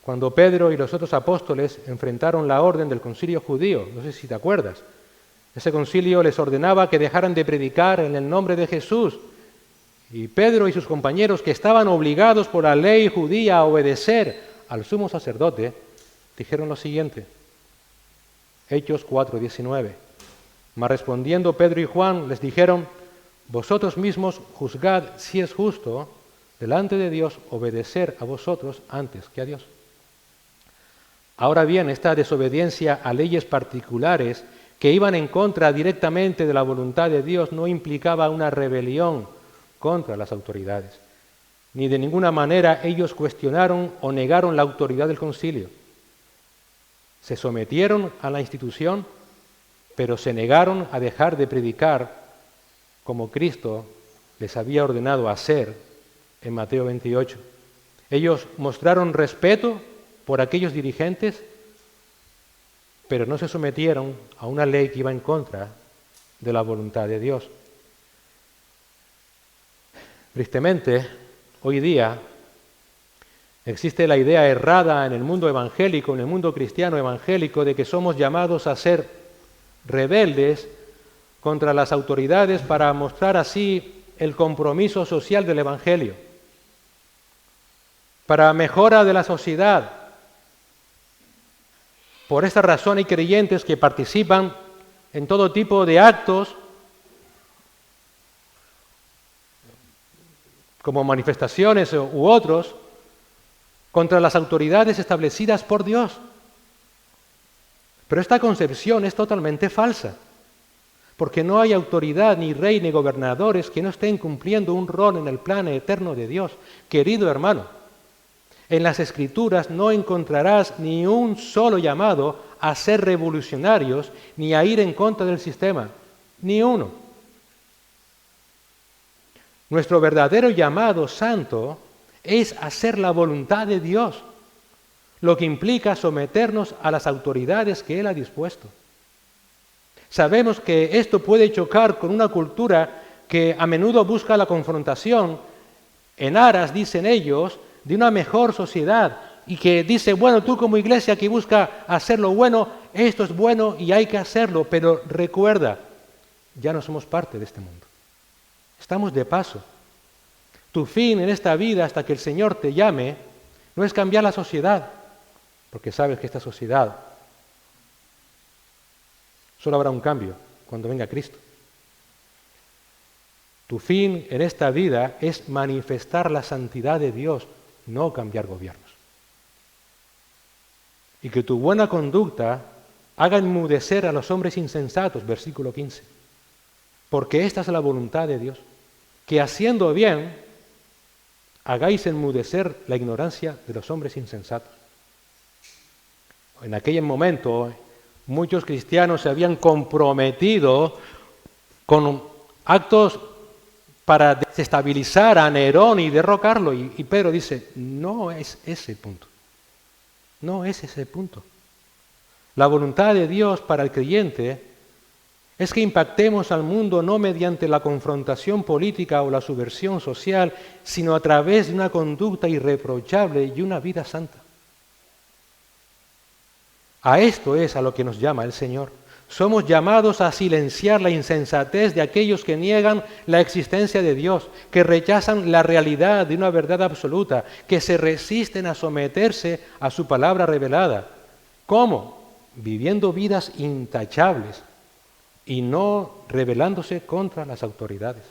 Cuando Pedro y los otros apóstoles enfrentaron la orden del concilio judío, no sé si te acuerdas, ese concilio les ordenaba que dejaran de predicar en el nombre de Jesús. Y Pedro y sus compañeros, que estaban obligados por la ley judía a obedecer al sumo sacerdote, dijeron lo siguiente, Hechos 4:19. Mas respondiendo Pedro y Juan les dijeron, vosotros mismos juzgad si es justo delante de Dios obedecer a vosotros antes que a Dios. Ahora bien, esta desobediencia a leyes particulares que iban en contra directamente de la voluntad de Dios no implicaba una rebelión contra las autoridades. Ni de ninguna manera ellos cuestionaron o negaron la autoridad del concilio. Se sometieron a la institución, pero se negaron a dejar de predicar como Cristo les había ordenado hacer en Mateo 28. Ellos mostraron respeto por aquellos dirigentes, pero no se sometieron a una ley que iba en contra de la voluntad de Dios. Tristemente, hoy día existe la idea errada en el mundo evangélico, en el mundo cristiano evangélico, de que somos llamados a ser rebeldes contra las autoridades para mostrar así el compromiso social del Evangelio, para mejora de la sociedad. Por esta razón hay creyentes que participan en todo tipo de actos como manifestaciones u otros contra las autoridades establecidas por Dios. Pero esta concepción es totalmente falsa, porque no hay autoridad, ni rey, ni gobernadores que no estén cumpliendo un rol en el plan eterno de Dios. Querido hermano, en las Escrituras no encontrarás ni un solo llamado a ser revolucionarios ni a ir en contra del sistema, ni uno. Nuestro verdadero llamado santo es hacer la voluntad de Dios, lo que implica someternos a las autoridades que Él ha dispuesto. Sabemos que esto puede chocar con una cultura que a menudo busca la confrontación en aras, dicen ellos, de una mejor sociedad y que dice, bueno, tú como iglesia que busca hacer lo bueno, esto es bueno y hay que hacerlo, pero recuerda, ya no somos parte de este mundo. Estamos de paso. Tu fin en esta vida hasta que el Señor te llame no es cambiar la sociedad, porque sabes que esta sociedad solo habrá un cambio cuando venga Cristo. Tu fin en esta vida es manifestar la santidad de Dios, no cambiar gobiernos. Y que tu buena conducta haga enmudecer a los hombres insensatos, versículo 15. Porque esta es la voluntad de Dios, que haciendo bien hagáis enmudecer la ignorancia de los hombres insensatos. En aquel momento, muchos cristianos se habían comprometido con actos para desestabilizar a Nerón y derrocarlo. Y Pedro dice, no es ese punto. No es ese punto. La voluntad de Dios para el creyente es que impactemos al mundo no mediante la confrontación política o la subversión social, sino a través de una conducta irreprochable y una vida santa. A esto es a lo que nos llama el Señor. Somos llamados a silenciar la insensatez de aquellos que niegan la existencia de Dios, que rechazan la realidad de una verdad absoluta, que se resisten a someterse a su palabra revelada. ¿Cómo? Viviendo vidas intachables y no rebelándose contra las autoridades.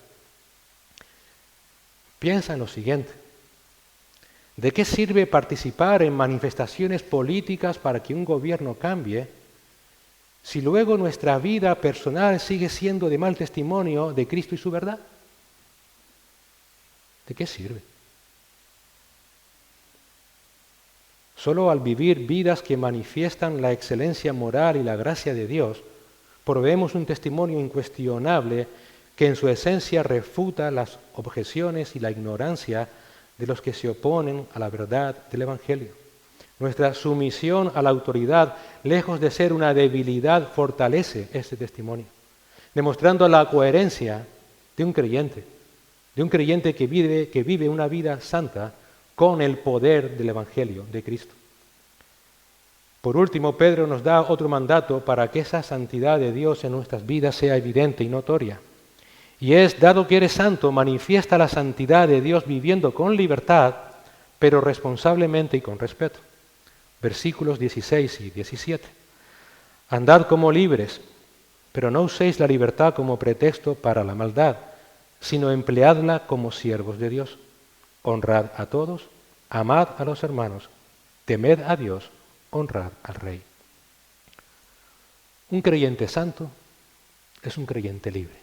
Piensa en lo siguiente. ¿De qué sirve participar en manifestaciones políticas para que un gobierno cambie si luego nuestra vida personal sigue siendo de mal testimonio de Cristo y su verdad? ¿De qué sirve? Solo al vivir vidas que manifiestan la excelencia moral y la gracia de Dios, proveemos un testimonio incuestionable que en su esencia refuta las objeciones y la ignorancia de los que se oponen a la verdad del Evangelio. Nuestra sumisión a la autoridad, lejos de ser una debilidad, fortalece este testimonio, demostrando la coherencia de un creyente que vive una vida santa con el poder del Evangelio de Cristo. Por último, Pedro nos da otro mandato para que esa santidad de Dios en nuestras vidas sea evidente y notoria. Y es, dado que eres santo, manifiesta la santidad de Dios viviendo con libertad, pero responsablemente y con respeto. Versículos 16 y 17. Andad como libres, pero no uséis la libertad como pretexto para la maldad, sino empleadla como siervos de Dios. Honrad a todos, amad a los hermanos, temed a Dios, honrad al Rey. Un creyente santo es un creyente libre.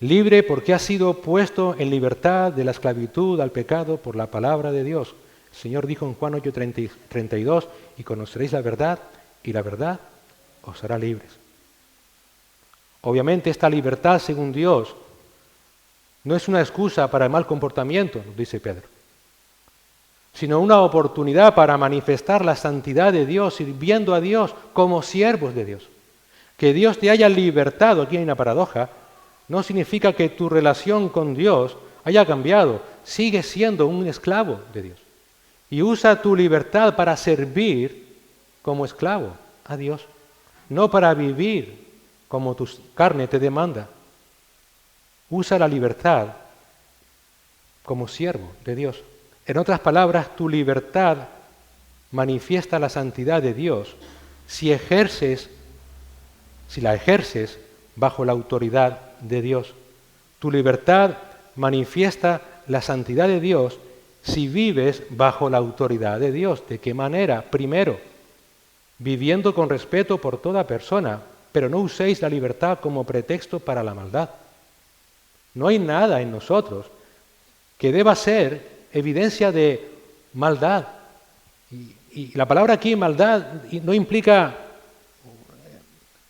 Libre porque ha sido puesto en libertad de la esclavitud al pecado por la palabra de Dios. El Señor dijo en Juan 8:32, y conoceréis la verdad, y la verdad os hará libres. Obviamente esta libertad, según Dios, no es una excusa para el mal comportamiento, nos dice Pedro, sino una oportunidad para manifestar la santidad de Dios, sirviendo a Dios como siervos de Dios. Que Dios te haya libertado, aquí hay una paradoja, no significa que tu relación con Dios haya cambiado, sigues siendo un esclavo de Dios. Y usa tu libertad para servir como esclavo a Dios, no para vivir como tu carne te demanda. Usa la libertad como siervo de Dios. En otras palabras, tu libertad manifiesta la santidad de Dios si la ejerces bajo la autoridad de Dios. Tu libertad manifiesta la santidad de Dios si vives bajo la autoridad de Dios. ¿De qué manera? Primero, viviendo con respeto por toda persona, pero no uséis la libertad como pretexto para la maldad. No hay nada en nosotros que deba ser evidencia de maldad. Y la palabra aquí, maldad, no implica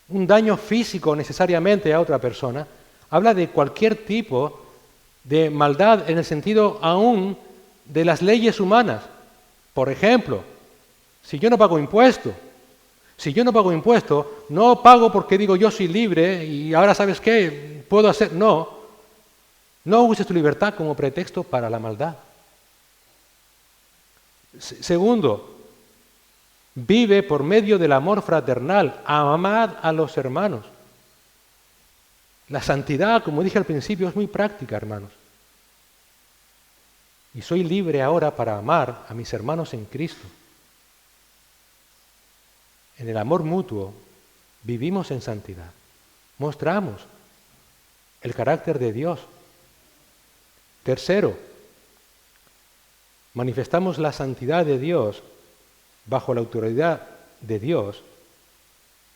un daño físico necesariamente a otra persona. Habla de cualquier tipo de maldad en el sentido aún de las leyes humanas. Por ejemplo, si yo no pago impuesto, no pago porque digo yo soy libre y ahora ¿sabes qué? Puedo hacer. No uses tu libertad como pretexto para la maldad. Segundo, vive por medio del amor fraternal. Amad a los hermanos. La santidad, como dije al principio, es muy práctica, hermanos. Y soy libre ahora para amar a mis hermanos en Cristo. En el amor mutuo vivimos en santidad. Mostramos el carácter de Dios. Tercero, manifestamos la santidad de Dios bajo la autoridad de Dios,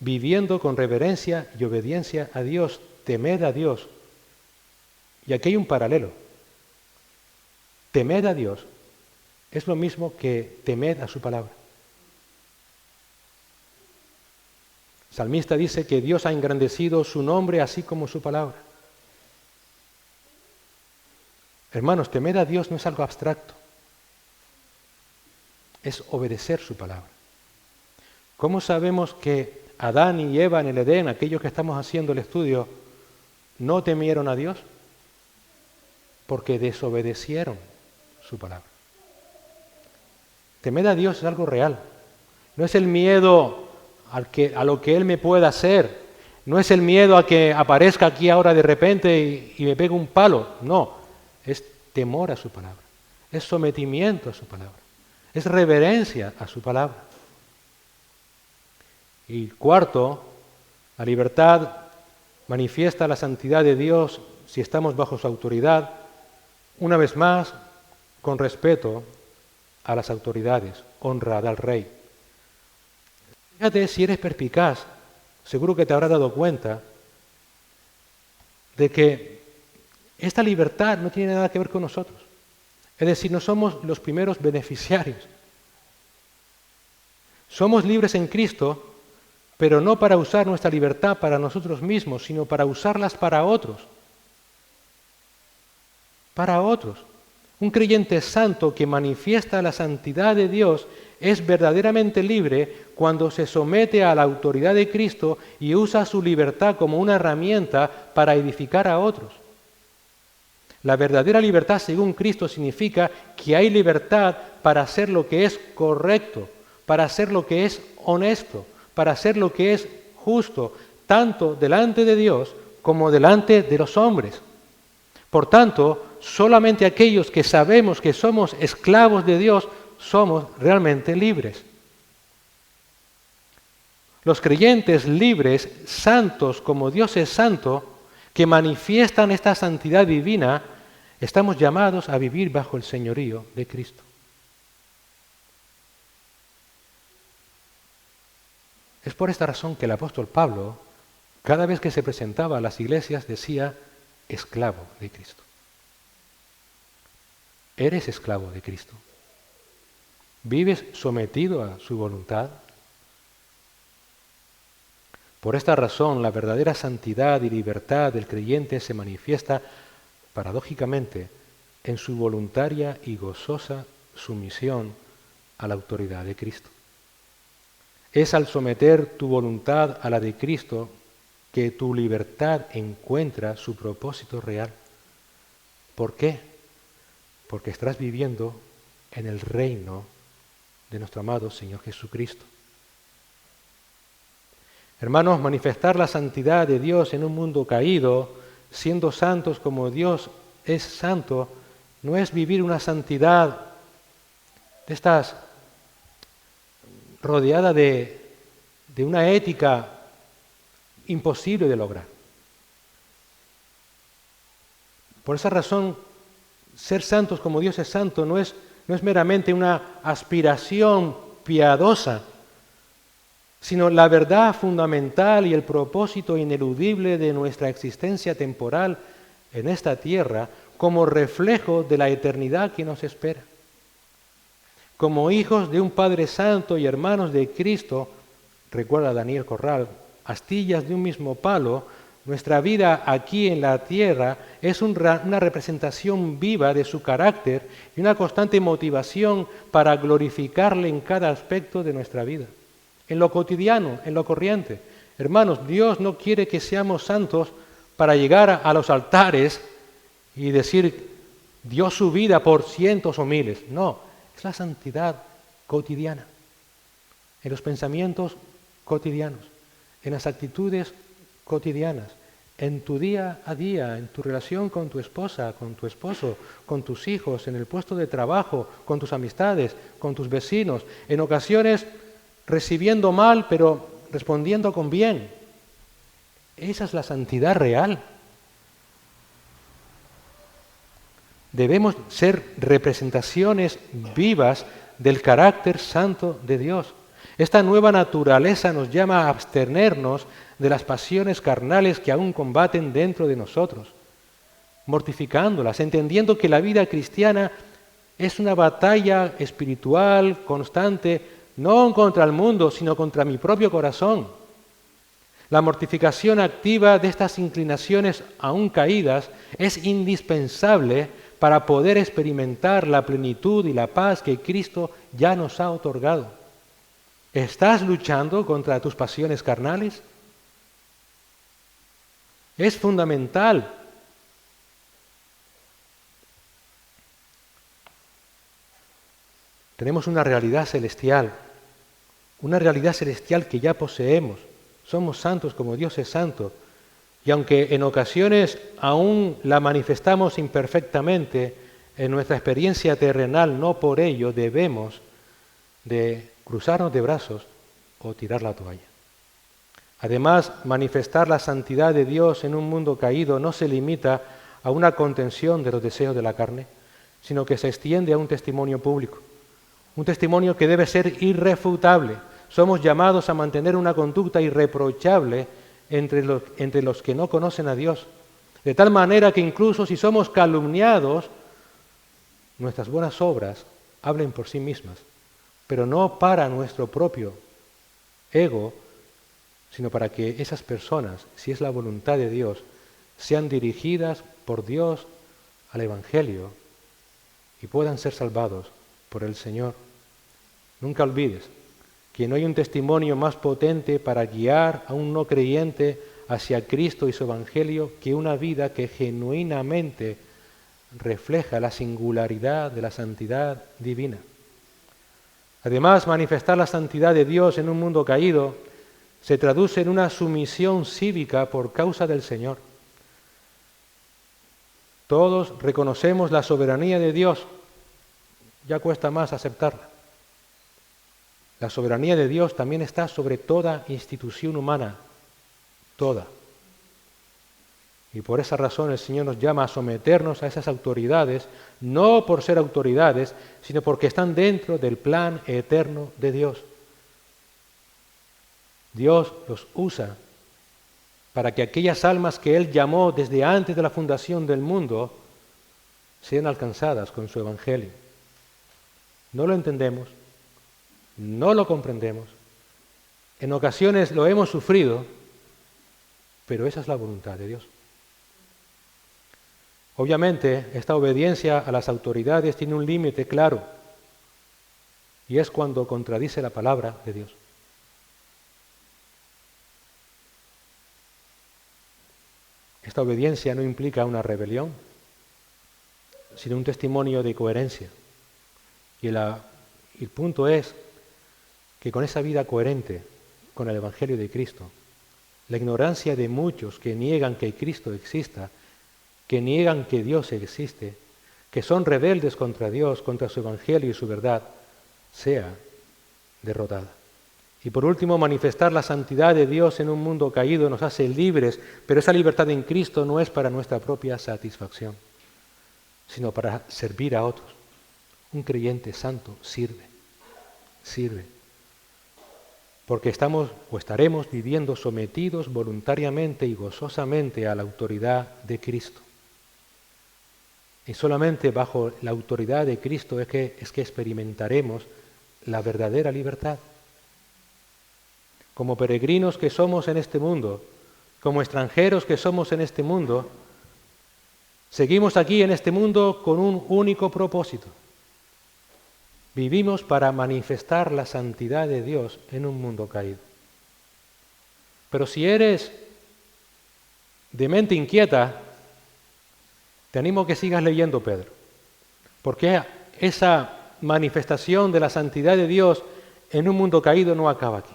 viviendo con reverencia y obediencia a Dios. Temed a Dios. Y aquí hay un paralelo. Temed a Dios es lo mismo que temed a su palabra. El salmista dice que Dios ha engrandecido su nombre así como su palabra. Hermanos, temer a Dios no es algo abstracto. Es obedecer su palabra. ¿Cómo sabemos que Adán y Eva en el Edén, aquellos que estamos haciendo el estudio, no temieron a Dios? Porque desobedecieron su palabra. Temer a Dios es algo real. No es el miedo a lo que Él me pueda hacer. No es el miedo a que aparezca aquí ahora de repente y me pegue un palo. No, es temor a su palabra. Es sometimiento a su palabra. Es reverencia a su palabra. Y cuarto, la libertad manifiesta la santidad de Dios si estamos bajo su autoridad, una vez más, con respeto a las autoridades, honra al rey. Fíjate, si eres perspicaz, seguro que te habrás dado cuenta de que esta libertad no tiene nada que ver con nosotros. Es decir, no somos los primeros beneficiarios. Somos libres en Cristo, pero no para usar nuestra libertad para nosotros mismos, sino para usarlas para otros. Para otros. Un creyente santo que manifiesta la santidad de Dios es verdaderamente libre cuando se somete a la autoridad de Cristo y usa su libertad como una herramienta para edificar a otros. La verdadera libertad según Cristo significa que hay libertad para hacer lo que es correcto, para hacer lo que es honesto, para hacer lo que es justo, tanto delante de Dios como delante de los hombres. Por tanto, solamente aquellos que sabemos que somos esclavos de Dios somos realmente libres. Los creyentes libres, santos como Dios es santo, que manifiestan esta santidad divina, estamos llamados a vivir bajo el señorío de Cristo. Es por esta razón que el apóstol Pablo, cada vez que se presentaba a las iglesias, decía, esclavo de Cristo. ¿Eres esclavo de Cristo? ¿Vives sometido a su voluntad? Por esta razón, la verdadera santidad y libertad del creyente se manifiesta, paradójicamente, en su voluntaria y gozosa sumisión a la autoridad de Cristo. Es al someter tu voluntad a la de Cristo que tu libertad encuentra su propósito real. ¿Por qué? Porque estás viviendo en el reino de nuestro amado Señor Jesucristo. Hermanos, manifestar la santidad de Dios en un mundo caído, siendo santos como Dios es santo, no es vivir una santidad de estas rodeada de una ética imposible de lograr. Por esa razón, ser santos como Dios es santo no es meramente una aspiración piadosa, sino la verdad fundamental y el propósito ineludible de nuestra existencia temporal en esta tierra como reflejo de la eternidad que nos espera. Como hijos de un Padre Santo y hermanos de Cristo, recuerda Daniel Corral, astillas de un mismo palo, nuestra vida aquí en la tierra es una representación viva de su carácter y una constante motivación para glorificarle en cada aspecto de nuestra vida. En lo cotidiano, en lo corriente. Hermanos, Dios no quiere que seamos santos para llegar a los altares y decir, dio su vida por cientos o miles. No, es la santidad cotidiana, en los pensamientos cotidianos, en las actitudes cotidianas, en tu día a día, en tu relación con tu esposa, con tu esposo, con tus hijos, en el puesto de trabajo, con tus amistades, con tus vecinos, en ocasiones recibiendo mal pero respondiendo con bien. Esa es la santidad real. Debemos ser representaciones vivas del carácter santo de Dios. Esta nueva naturaleza nos llama a abstenernos de las pasiones carnales que aún combaten dentro de nosotros, mortificándolas, entendiendo que la vida cristiana es una batalla espiritual constante, no contra el mundo, sino contra mi propio corazón. La mortificación activa de estas inclinaciones aún caídas es indispensable para poder experimentar la plenitud y la paz que Cristo ya nos ha otorgado. ¿Estás luchando contra tus pasiones carnales? Es fundamental. Tenemos una realidad celestial que ya poseemos. Somos santos como Dios es santo. Y aunque en ocasiones aún la manifestamos imperfectamente en nuestra experiencia terrenal, no por ello debemos de cruzarnos de brazos o tirar la toalla. Además, manifestar la santidad de Dios en un mundo caído no se limita a una contención de los deseos de la carne, sino que se extiende a un testimonio público, un testimonio que debe ser irrefutable. Somos llamados a mantener una conducta irreprochable entre los que no conocen a Dios, de tal manera que incluso si somos calumniados, nuestras buenas obras hablen por sí mismas, pero no para nuestro propio ego, sino para que esas personas, si es la voluntad de Dios, sean dirigidas por Dios al Evangelio y puedan ser salvados por el Señor. Nunca olvides que no hay un testimonio más potente para guiar a un no creyente hacia Cristo y su Evangelio que una vida que genuinamente refleja la singularidad de la santidad divina. Además, manifestar la santidad de Dios en un mundo caído se traduce en una sumisión cívica por causa del Señor. Todos reconocemos la soberanía de Dios, ya cuesta más aceptarla. La soberanía de Dios también está sobre toda institución humana, toda. Y por esa razón el Señor nos llama a someternos a esas autoridades, no por ser autoridades, sino porque están dentro del plan eterno de Dios. Dios los usa para que aquellas almas que Él llamó desde antes de la fundación del mundo sean alcanzadas con su Evangelio. No lo entendemos, no lo comprendemos, en ocasiones lo hemos sufrido, pero esa es la voluntad de Dios. Obviamente, esta obediencia a las autoridades tiene un límite claro, y es cuando contradice la palabra de Dios. Esta obediencia no implica una rebelión, sino un testimonio de coherencia. Y el punto es que con esa vida coherente con el Evangelio de Cristo, la ignorancia de muchos que niegan que Cristo exista, que niegan que Dios existe, que son rebeldes contra Dios, contra su Evangelio y su verdad, sea derrotada. Y por último, manifestar la santidad de Dios en un mundo caído nos hace libres, pero esa libertad en Cristo no es para nuestra propia satisfacción, sino para servir a otros. Un creyente santo sirve, porque estamos o estaremos viviendo sometidos voluntariamente y gozosamente a la autoridad de Cristo. Y solamente bajo la autoridad de Cristo es que experimentaremos la verdadera libertad. Como peregrinos que somos en este mundo, como extranjeros que somos en este mundo, seguimos aquí en este mundo con un único propósito. Vivimos para manifestar la santidad de Dios en un mundo caído. Pero si eres de mente inquieta, te animo a que sigas leyendo Pedro, porque esa manifestación de la santidad de Dios en un mundo caído no acaba aquí.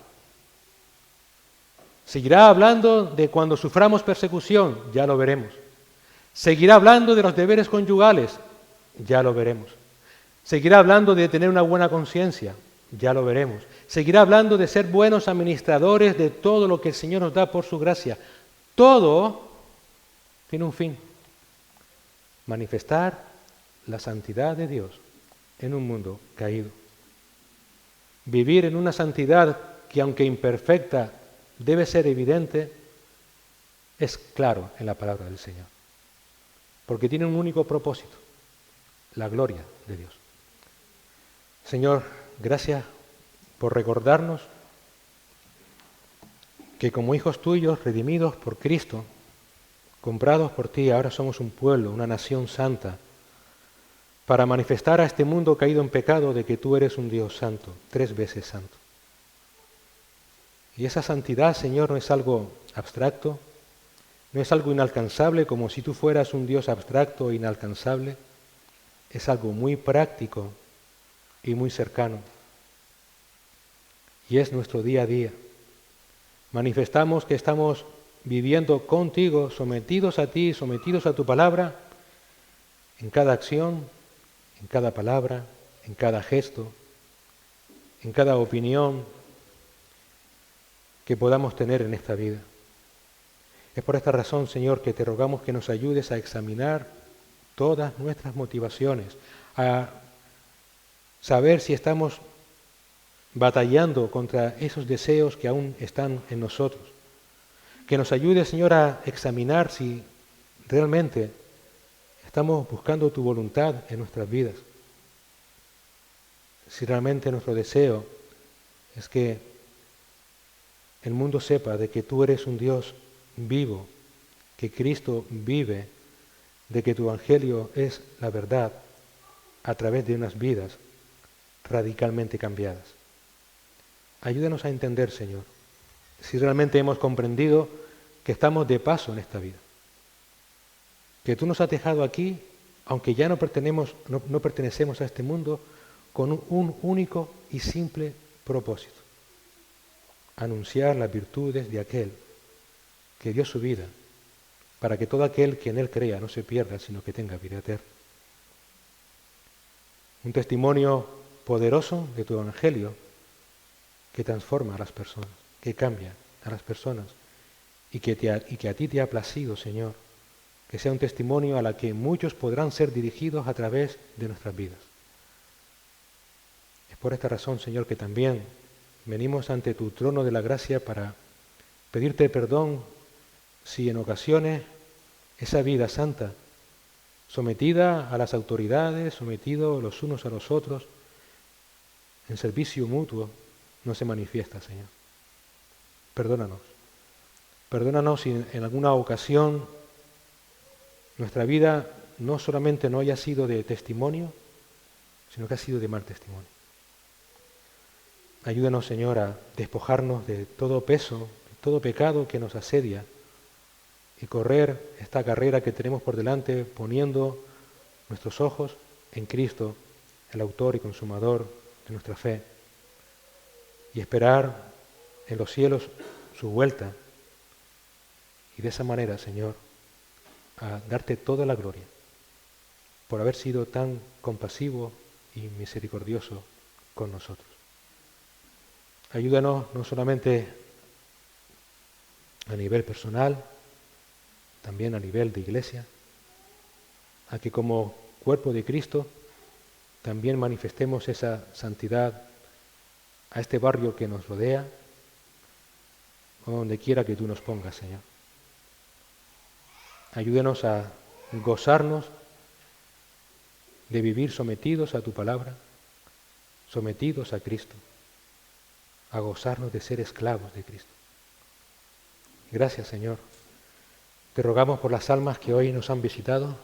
Seguirá hablando de cuando suframos persecución, ya lo veremos. Seguirá hablando de los deberes conyugales, ya lo veremos. Seguirá hablando de tener una buena conciencia, ya lo veremos. Seguirá hablando de ser buenos administradores de todo lo que el Señor nos da por su gracia. Todo tiene un fin: manifestar la santidad de Dios en un mundo caído. Vivir en una santidad que, aunque imperfecta, debe ser evidente, es claro en la palabra del Señor. Porque tiene un único propósito: la gloria de Dios. Señor, gracias por recordarnos que como hijos tuyos, redimidos por Cristo, comprados por ti, ahora somos un pueblo, una nación santa, para manifestar a este mundo caído en pecado de que tú eres un Dios santo, 3 veces santo. Y esa santidad, Señor, no es algo abstracto, no es algo inalcanzable como si tú fueras un Dios abstracto e inalcanzable, es algo muy práctico y muy cercano. Y es nuestro día a día. Manifestamos que estamos viviendo contigo, sometidos a ti, sometidos a tu palabra, en cada acción, en cada palabra, en cada gesto, en cada opinión que podamos tener en esta vida. Es por esta razón, Señor, que te rogamos que nos ayudes a examinar todas nuestras motivaciones, a saber si estamos batallando contra esos deseos que aún están en nosotros. Que nos ayude, Señor, a examinar si realmente estamos buscando tu voluntad en nuestras vidas. Si realmente nuestro deseo es que el mundo sepa de que tú eres un Dios vivo, que Cristo vive, de que tu evangelio es la verdad a través de unas vidas radicalmente cambiadas. Ayúdanos a entender, Señor, si realmente hemos comprendido que estamos de paso en esta vida, que tú nos has dejado aquí, aunque ya no pertenecemos a este mundo, con un único y simple propósito: anunciar las virtudes de aquel que dio su vida para que todo aquel que en él crea no se pierda, sino que tenga vida eterna. Un testimonio poderoso de tu evangelio que transforma a las personas, que cambia a las personas y que a ti te ha placido, Señor, que sea un testimonio a la que muchos podrán ser dirigidos a través de nuestras vidas. Es por esta razón, Señor, que también venimos ante tu trono de la gracia para pedirte perdón si en ocasiones esa vida santa, sometida a las autoridades, sometido los unos a los otros, en servicio mutuo, no se manifiesta, Señor. Perdónanos. Perdónanos si en alguna ocasión nuestra vida no solamente no haya sido de testimonio, sino que ha sido de mal testimonio. Ayúdanos, Señor, a despojarnos de todo peso, de todo pecado que nos asedia y correr esta carrera que tenemos por delante poniendo nuestros ojos en Cristo, el autor y consumador de nuestra fe, y esperar en los cielos su vuelta. Y de esa manera, Señor, a darte toda la gloria por haber sido tan compasivo y misericordioso con nosotros. Ayúdanos no solamente a nivel personal, también a nivel de iglesia, a que como cuerpo de Cristo también manifestemos esa santidad a este barrio que nos rodea, o donde quiera que tú nos pongas, Señor. Ayúdenos a gozarnos de vivir sometidos a tu palabra, sometidos a Cristo, a gozarnos de ser esclavos de Cristo. Gracias, Señor. Te rogamos por las almas que hoy nos han visitado,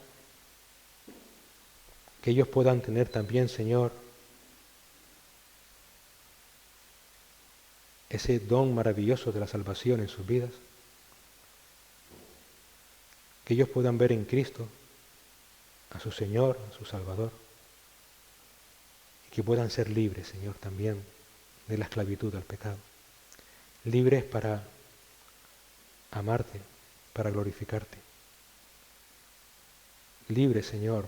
que ellos puedan tener también, Señor, ese don maravilloso de la salvación en sus vidas, que ellos puedan ver en Cristo a su Señor, a su Salvador, y que puedan ser libres, Señor, también de la esclavitud al pecado. Libres para amarte, para glorificarte. Libres, Señor,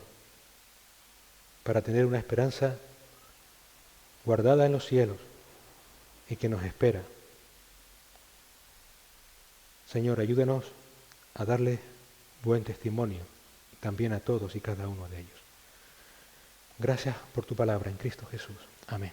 para tener una esperanza guardada en los cielos y que nos espera. Señor, ayúdanos a darle buen testimonio también a todos y cada uno de ellos. Gracias por tu palabra en Cristo Jesús. Amén.